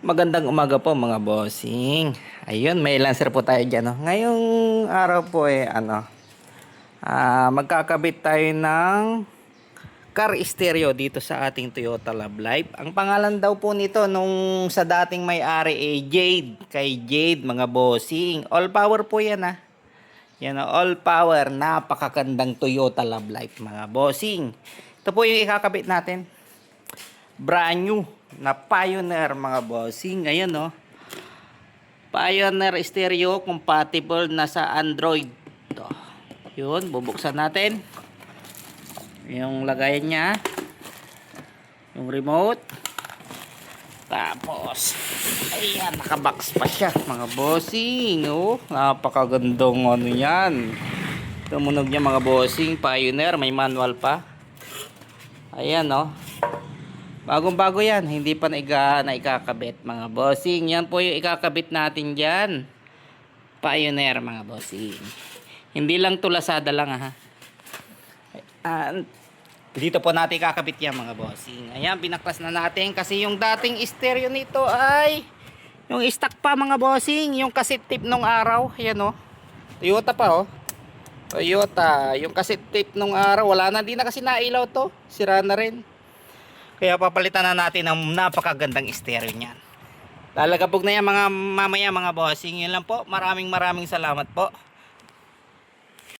Magandang umaga po mga bossing. Ayun, may Lancer po tayo dyan. No? Ngayong araw po magkakabit tayo ng car stereo dito sa ating Toyota Love Life. Ang pangalan daw po nito nung sa dating may-ari Jade. Kay Jade mga bossing. All power po yan Yan all power. Napakagandang Toyota Love Life mga bossing. Ito po yung ikakabit natin. Brand new na Pioneer mga bossing. Ayan Pioneer stereo compatible na sa Android. Ito. Yun, bubuksan natin. Yung lagayan niya. Yung remote. Tapos, ayan, nakabox pa siya mga bossing. Napakagandang yan. Tumunog niya mga bossing. Pioneer, may manual pa. Ayan bagong-bago yan, hindi pa ikakabit mga bossing. Yan po yung ikakabit natin dyan. Pioneer mga bossing. Hindi lang tulasada lang dito po natin ikakabit yan mga bossing. Ayan, pinaklas na natin kasi yung dating stereo nito ay yung stock pa mga bossing. Yung cassette tape nung araw. Ayan Toyota pa Toyota. Yung cassette tape nung araw, wala na, di na kasi nailaw to. Sira na rin. Kaya papalitan na natin ng napakagandang stereo niyan. Lalagabog na yan mamaya mga bossing. Yun lang po. Maraming salamat po.